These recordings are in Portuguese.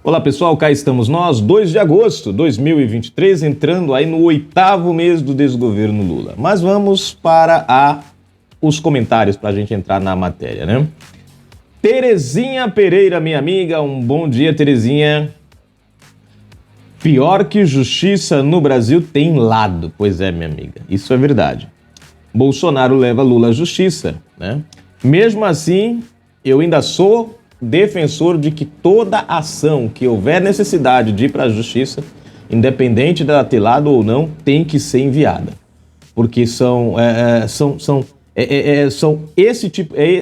Olá pessoal, cá estamos nós, 2 de agosto de 2023, entrando aí no 8º mês do desgoverno Lula. Mas vamos para os comentários para a gente entrar na matéria, né? Terezinha Pereira, minha amiga, um bom dia, Terezinha. Pior que justiça no Brasil tem lado. Pois é, minha amiga, isso é verdade. Bolsonaro leva Lula à justiça, né? Mesmo assim, eu ainda sou defensor de que toda ação que houver necessidade de ir para a justiça, independente dela ter lado ou não, tem que ser enviada. Porque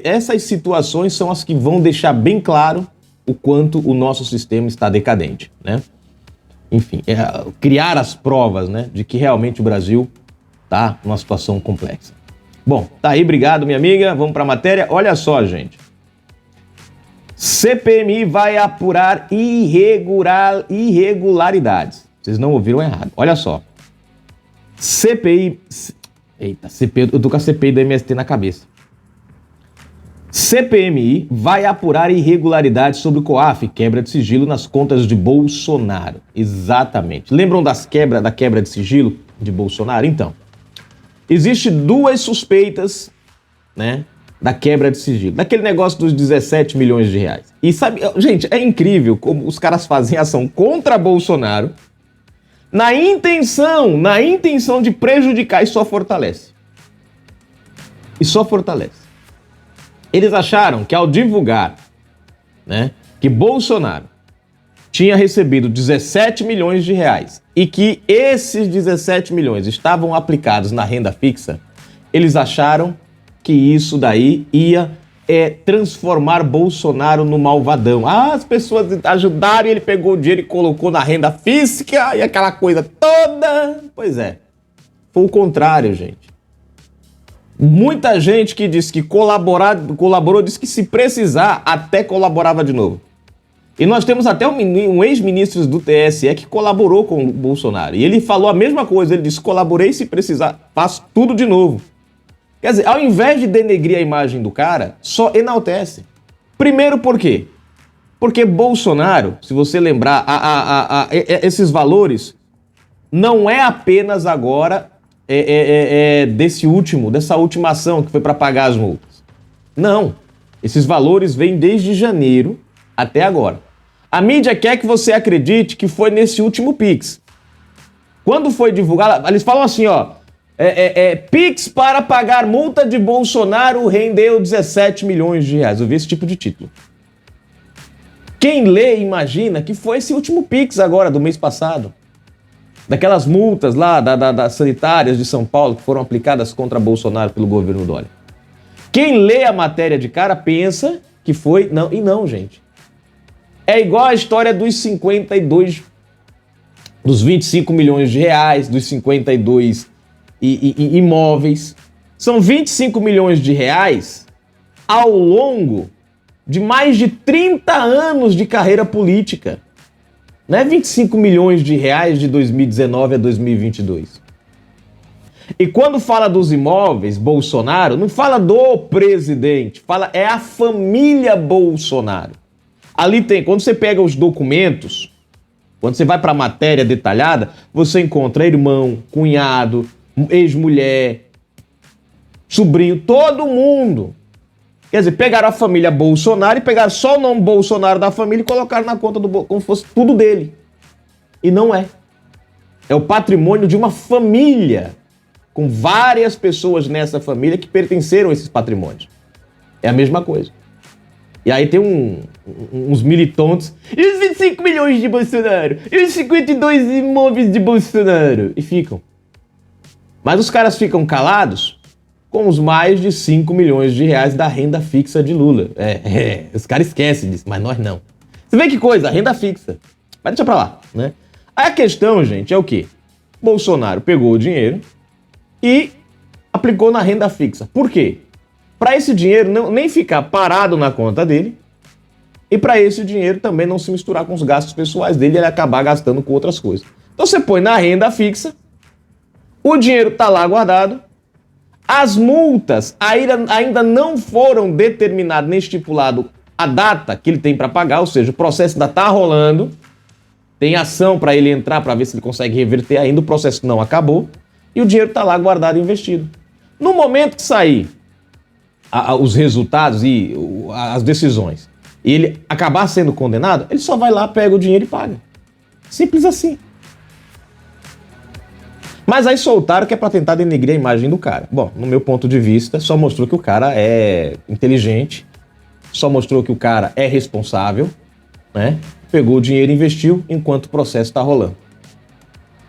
essas situações são as que vão deixar bem claro o quanto o nosso sistema está decadente, né? Enfim, criar as provas, né, de que realmente o Brasil está numa situação complexa. Bom, tá aí, obrigado, minha amiga. Vamos para a matéria. Olha só, gente. CPMI vai apurar irregularidades. Vocês não ouviram errado. Olha só. Eu tô com a CPI do MST na cabeça. CPMI vai apurar irregularidades sobre o COAF, quebra de sigilo nas contas de Bolsonaro. Exatamente. Lembram da quebra de sigilo de Bolsonaro? Então, existe 2 suspeitas, né, da quebra de sigilo, daquele negócio dos 17 milhões de reais. E sabe, gente, é incrível como os caras fazem ação contra Bolsonaro na intenção de prejudicar e só fortalece. E só fortalece. Eles acharam que ao divulgar, né, que Bolsonaro tinha recebido 17 milhões de reais e que esses 17 milhões estavam aplicados na renda fixa, eles acharam que isso daí ia transformar Bolsonaro no malvadão. As pessoas ajudaram e ele pegou o dinheiro e colocou na renda física e aquela coisa toda. Pois é, foi o contrário, gente. Muita gente que disse que colaborou, disse que se precisar até colaborava de novo. E nós temos até um ex-ministro do TSE que colaborou com o Bolsonaro. E ele falou a mesma coisa, ele disse, colaborei, se precisar, faço tudo de novo. Quer dizer, ao invés de denegrir a imagem do cara, só enaltece. Primeiro por quê? Porque Bolsonaro, se você lembrar, esses valores não é apenas agora dessa última ação que foi para pagar as multas. Não, esses valores vêm desde janeiro até agora. A mídia quer que você acredite que foi nesse último Pix. Quando foi divulgado, eles falam assim, ó, Pix para pagar multa de Bolsonaro rendeu 17 milhões de reais. Eu vi esse tipo de título. Quem lê imagina que foi esse último Pix agora, do mês passado. Daquelas multas lá das sanitárias de São Paulo que foram aplicadas contra Bolsonaro pelo governo Dória. Quem lê a matéria de cara pensa que foi... Não, e não, gente. É igual a história dos 25 milhões de reais, dos 52 imóveis. São 25 milhões de reais ao longo de mais de 30 anos de carreira política. Não é 25 milhões de reais de 2019 a 2022. E quando fala dos imóveis, Bolsonaro, não fala do presidente, é a família Bolsonaro. Ali tem, quando você pega os documentos, quando você vai para a matéria detalhada, você encontra irmão, cunhado, ex-mulher, sobrinho, todo mundo. Quer dizer, pegaram a família Bolsonaro e pegaram só o nome Bolsonaro da família e colocaram na conta como se fosse tudo dele. E não é. É o patrimônio de uma família, com várias pessoas nessa família que pertenceram a esses patrimônios. É a mesma coisa. E aí tem uns militantes. E os 25 milhões de Bolsonaro? E os 52 imóveis de Bolsonaro? E ficam. Mas os caras ficam calados com os mais de 5 milhões de reais da renda fixa de Lula. Os caras esquecem disso, mas nós não. Você vê que coisa, renda fixa. Mas deixa pra lá, né? A questão, gente, é o quê? Bolsonaro pegou o dinheiro e aplicou na renda fixa. Por quê? Para esse dinheiro nem ficar parado na conta dele e para esse dinheiro também não se misturar com os gastos pessoais dele e ele acabar gastando com outras coisas. Então você põe na renda fixa, o dinheiro tá lá guardado, as multas ainda não foram determinadas nem estipulado a data que ele tem para pagar, ou seja, o processo ainda está rolando, tem ação para ele entrar para ver se ele consegue reverter ainda, o processo não acabou, e o dinheiro está lá guardado e investido. No momento que sair os resultados e as decisões, e ele acabar sendo condenado, ele só vai lá, pega o dinheiro e paga. Simples assim. Mas aí soltaram que é para tentar denegrir a imagem do cara. Bom, no meu ponto de vista, só mostrou que o cara é inteligente, só mostrou que o cara é responsável, né? Pegou o dinheiro e investiu enquanto o processo está rolando.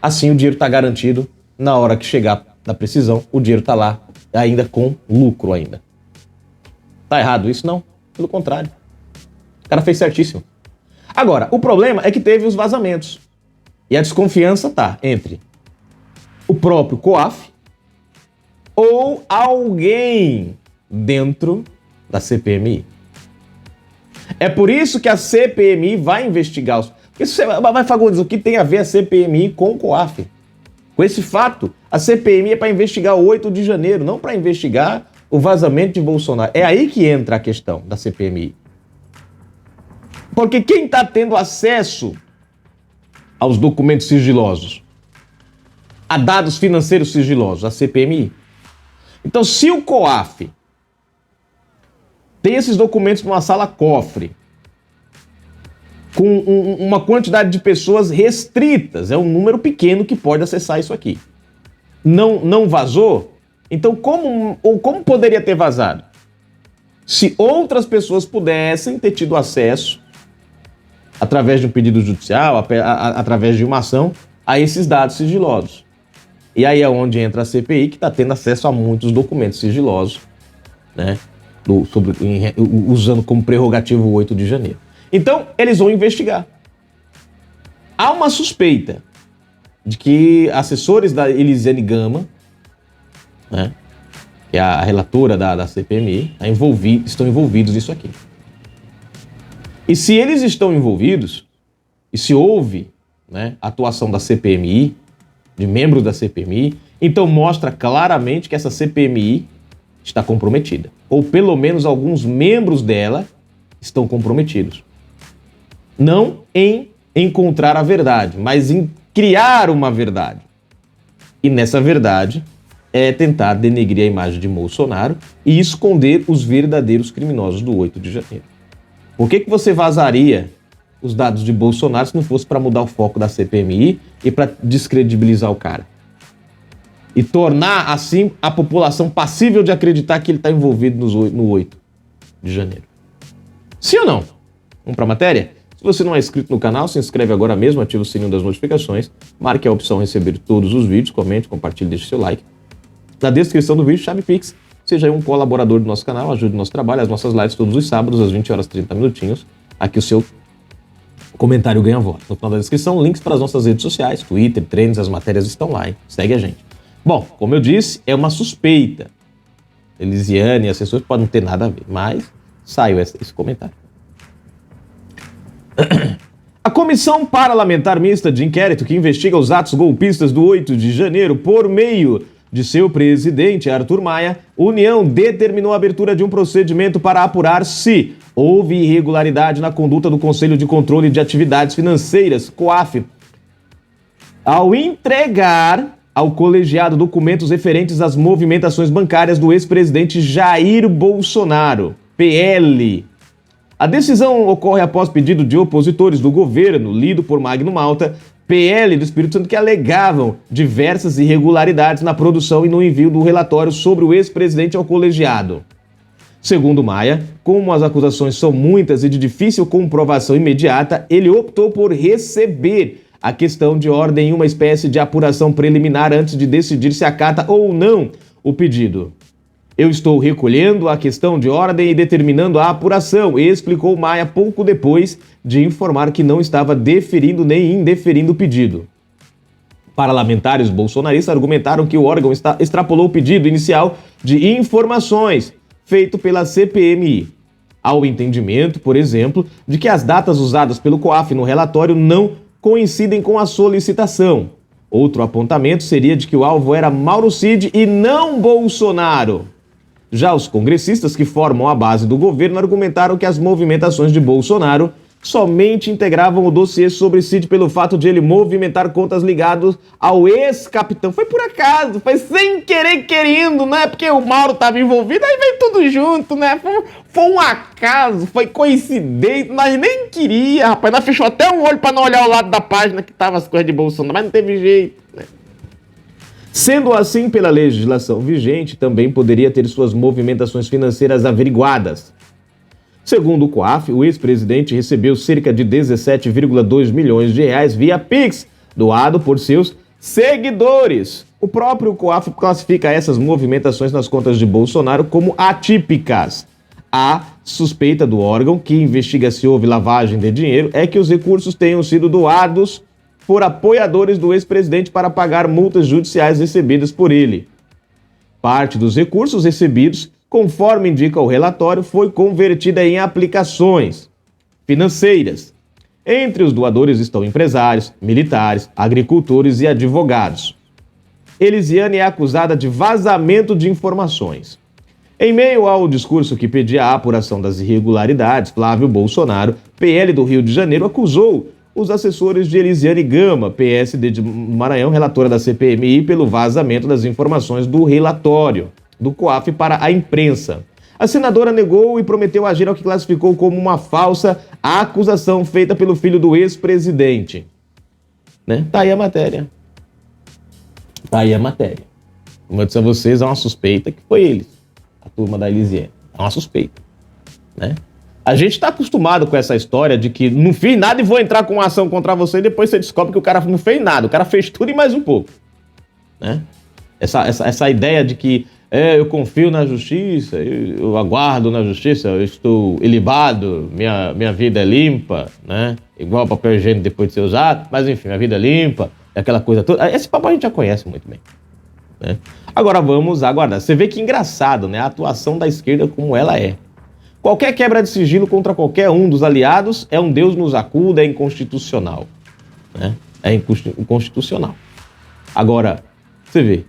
Assim o dinheiro está garantido, na hora que chegar na precisão, o dinheiro está lá, ainda com lucro ainda. Tá errado isso? Não. Pelo contrário. O cara fez certíssimo. Agora, o problema é que teve os vazamentos. E a desconfiança tá entre o próprio COAF ou alguém dentro da CPMI. É por isso que a CPMI vai investigar os... Porque você vai falar, o que tem a ver a CPMI com o COAF? Com esse fato, a CPMI é para investigar o 8 de janeiro, não para investigar o vazamento de Bolsonaro. É aí que entra a questão da CPMI. Porque quem está tendo acesso aos documentos sigilosos, a dados financeiros sigilosos, a CPMI. Então, se o COAF tem esses documentos numa sala cofre, com uma quantidade de pessoas restritas, é um número pequeno que pode acessar isso aqui, não vazou, então como poderia ter vazado? Se outras pessoas pudessem ter tido acesso, através de um pedido judicial, através de uma ação, a esses dados sigilosos. E aí é onde entra a CPI, que está tendo acesso a muitos documentos sigilosos, né, usando como prerrogativo o 8 de janeiro. Então, eles vão investigar. Há uma suspeita de que assessores da Elisiane Gama, né, que é a relatora da CPMI, estão envolvidos nisso aqui. E se eles estão envolvidos, e se houve, né, atuação da CPMI, de membros da CPMI, então mostra claramente que essa CPMI está comprometida. Ou pelo menos alguns membros dela estão comprometidos. Não em encontrar a verdade, mas em criar uma verdade. E nessa verdade é tentar denegrir a imagem de Bolsonaro e esconder os verdadeiros criminosos do 8 de janeiro. Por que você vazaria os dados de Bolsonaro se não fosse para mudar o foco da CPMI e para descredibilizar o cara? E tornar, assim, a população passível de acreditar que ele está envolvido no 8 de janeiro. Sim ou não? Vamos para a matéria? Se você não é inscrito no canal, se inscreve agora mesmo, ativa o sininho das notificações, marque a opção receber todos os vídeos, comente, compartilhe, deixe seu like. Na descrição do vídeo, chave Pix. Seja um colaborador do nosso canal, ajude o nosso trabalho, as nossas lives todos os sábados, às 20 horas 30 minutinhos. Aqui o seu comentário ganha voz. No final da descrição, links para as nossas redes sociais, Twitter, Trends, as matérias estão lá, hein? Segue a gente. Bom, como eu disse, é uma suspeita. Elisiane e assessores podem não ter nada a ver, mas saiu esse comentário. A Comissão Parlamentar Mista de Inquérito que investiga os atos golpistas do 8 de janeiro por meio de seu presidente, Arthur Maia, União determinou a abertura de um procedimento para apurar se houve irregularidade na conduta do Conselho de Controle de Atividades Financeiras, COAF, ao entregar ao colegiado documentos referentes às movimentações bancárias do ex-presidente Jair Bolsonaro, PL. A decisão ocorre após pedido de opositores do governo, lido por Magno Malta, PL do Espírito Santo, que alegavam diversas irregularidades na produção e no envio do relatório sobre o ex-presidente ao colegiado. Segundo Maia, como as acusações são muitas e de difícil comprovação imediata, ele optou por receber a questão de ordem em uma espécie de apuração preliminar antes de decidir se acata ou não o pedido. Eu estou recolhendo a questão de ordem e determinando a apuração, explicou Maia pouco depois de informar que não estava deferindo nem indeferindo o pedido. Parlamentares bolsonaristas argumentaram que o órgão extrapolou o pedido inicial de informações feito pela CPMI, ao entendimento, por exemplo, de que as datas usadas pelo COAF no relatório não coincidem com a solicitação. Outro apontamento seria de que o alvo era Mauro Cid e não Bolsonaro. Já os congressistas que formam a base do governo argumentaram que as movimentações de Bolsonaro somente integravam o dossiê sobre Cid pelo fato de ele movimentar contas ligadas ao ex-capitão. Foi por acaso, foi sem querer querendo, não é porque o Mauro estava envolvido, aí veio tudo junto, né? Foi um acaso, foi coincidência, nós nem queria, rapaz, nós fechou até um olho para não olhar o lado da página que tava as coisas de Bolsonaro, mas não teve jeito, né? Sendo assim, pela legislação vigente, também poderia ter suas movimentações financeiras averiguadas. Segundo o COAF, o ex-presidente recebeu cerca de 17,2 milhões de reais via Pix, doado por seus seguidores. O próprio COAF classifica essas movimentações nas contas de Bolsonaro como atípicas. A suspeita do órgão, que investiga se houve lavagem de dinheiro, é que os recursos tenham sido doados por apoiadores do ex-presidente para pagar multas judiciais recebidas por ele. Parte dos recursos recebidos, conforme indica o relatório, foi convertida em aplicações financeiras. Entre os doadores estão empresários, militares, agricultores e advogados. Elisiane é acusada de vazamento de informações. Em meio ao discurso que pedia a apuração das irregularidades, Flávio Bolsonaro, PL do Rio de Janeiro, acusou os assessores de Elisiane Gama, PSD de Maranhão, relatora da CPMI, pelo vazamento das informações do relatório do COAF para a imprensa. A senadora negou e prometeu agir ao que classificou como uma falsa acusação feita pelo filho do ex-presidente. Né? Tá aí a matéria. Tá aí a matéria. Como eu disse a vocês, é uma suspeita que foi eles, a turma da Elisiane. É uma suspeita. Né? A gente está acostumado com essa história de que não fiz nada e vou entrar com uma ação contra você e depois você descobre que o cara não fez nada. O cara fez tudo e mais um pouco. Né? Essa ideia de que eu confio na justiça, eu aguardo na justiça, eu estou ilibado, minha vida é limpa, né? Igual papel higiênico depois de ser usado, mas enfim, minha vida é limpa, aquela coisa toda. Esse papo a gente já conhece muito bem. Né? Agora vamos aguardar. Você vê que engraçado, né? A atuação da esquerda como ela é. Qualquer quebra de sigilo contra qualquer um dos aliados é um Deus nos acuda, é inconstitucional. Né? É inconstitucional. Agora, você vê,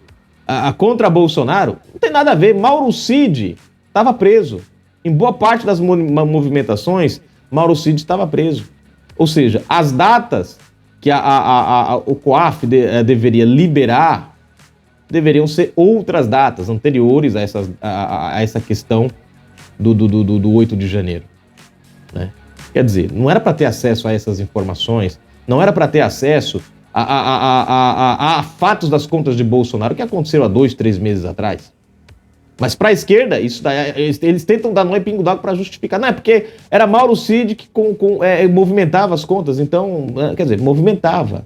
contra Bolsonaro não tem nada a ver. Mauro Cid estava preso. Em boa parte das movimentações, Mauro Cid estava preso. Ou seja, as datas que o COAF deveria liberar deveriam ser outras datas anteriores a essa questão do 8 de janeiro. Né? Quer dizer, não era para ter acesso a essas informações, não era para ter acesso a fatos das contas de Bolsonaro que aconteceram há 2, 3 meses atrás. Mas para a esquerda, isso daí, eles tentam dar nó e pingo d'água para justificar. Não, é porque era Mauro Cid que movimentava as contas, então, quer dizer, movimentava.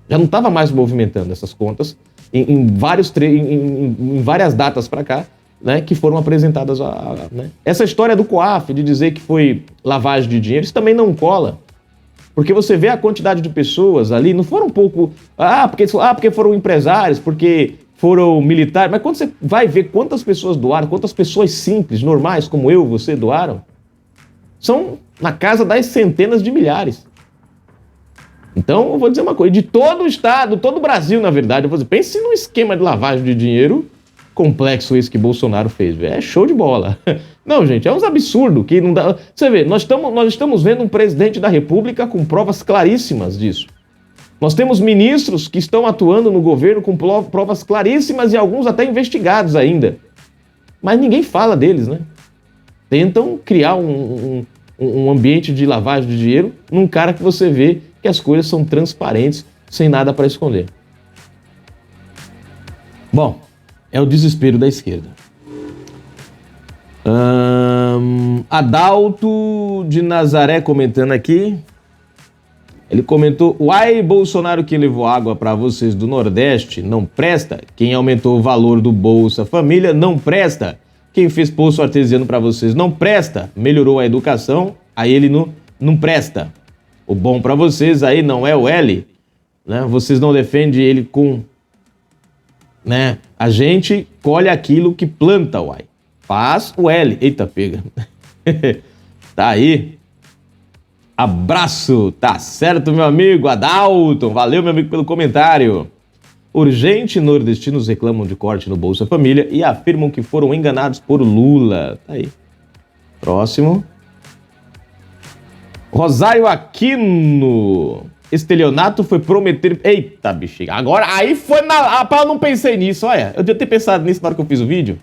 Já não estava mais movimentando essas contas em várias datas para cá, né, que foram apresentadas. Né? Essa história do COAF, de dizer que foi lavagem de dinheiro, isso também não cola. Porque você vê a quantidade de pessoas ali, não foram um pouco... porque foram empresários, porque foram militares. Mas quando você vai ver quantas pessoas doaram, quantas pessoas simples, normais, como eu, você, doaram, são na casa das centenas de milhares. Então, eu vou dizer uma coisa, de todo o estado, todo o Brasil, na verdade, eu vou dizer, pense num esquema de lavagem de dinheiro complexo esse que Bolsonaro fez, véio. É show de bola. Não, gente, é uns absurdos que não dá... Você vê, nós estamos vendo um presidente da República com provas claríssimas disso. Nós temos ministros que estão atuando no governo com provas claríssimas e alguns até investigados ainda. Mas ninguém fala deles, né? Tentam criar um ambiente de lavagem de dinheiro num cara que você vê que as coisas são transparentes, sem nada para esconder. Bom, é o desespero da esquerda. Adalto de Nazaré comentando aqui. Ele comentou: uai, Bolsonaro que levou água para vocês do Nordeste não presta. Quem aumentou o valor do Bolsa Família não presta. Quem fez poço artesiano para vocês não presta. Melhorou a educação, aí ele não presta. O bom para vocês aí não é o L, né? Vocês não defendem ele com... Né? A gente colhe aquilo que planta, uai. Faz o L. Eita, pega. Tá aí. Abraço. Tá certo, meu amigo Adalton. Valeu, meu amigo, pelo comentário. Urgente, nordestinos reclamam de corte no Bolsa Família e afirmam que foram enganados por Lula. Tá aí. Próximo. Rosário Aquino. Estelionato foi prometer... Eita, bexiga. Agora, aí foi na... Ah, eu não pensei nisso, olha. Eu devia ter pensado nisso na hora que eu fiz o vídeo.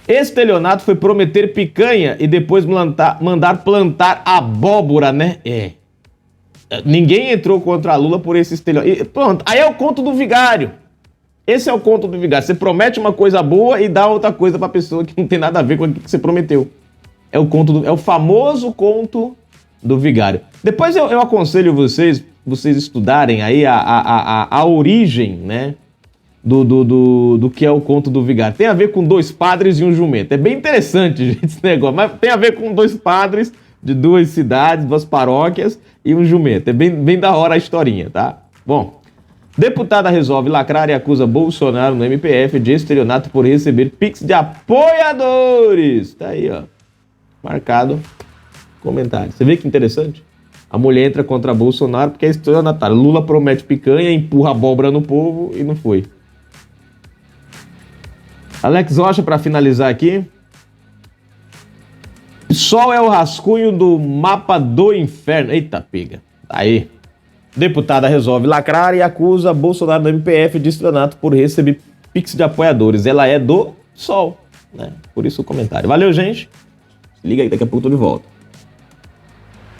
Estelionato foi prometer picanha e depois mandar plantar abóbora, né? Ninguém entrou contra a Lula por esse estelionato. Pronto, aí é o conto do vigário. Esse é o conto do vigário. Você promete uma coisa boa e dá outra coisa pra pessoa que não tem nada a ver com aquilo que você prometeu. É o famoso conto do vigário. Depois eu aconselho vocês estudarem aí a origem, né, do que é o conto do vigário. Tem a ver com dois padres e um jumento. É bem interessante, gente, esse negócio, mas tem a ver com dois padres de duas cidades, duas paróquias e um jumento. É bem da hora a historinha, tá? Bom, deputada resolve lacrar e acusa Bolsonaro no MPF de estelionato por receber pix de apoiadores. Tá aí, ó. Marcado. Comentário. Você vê que interessante? A mulher entra contra Bolsonaro porque é estelionatário. Lula promete picanha, empurra abóbora no povo e não foi. Alex Rocha, para finalizar aqui. Sol é o rascunho do mapa do inferno. Eita, pega. Aí. Deputada resolve lacrar e acusa Bolsonaro do MPF de estelionato por receber pix de apoiadores. Ela é do Sol, né? Por isso o comentário. Valeu, gente. Liga aí, daqui a pouco eu tô de volta.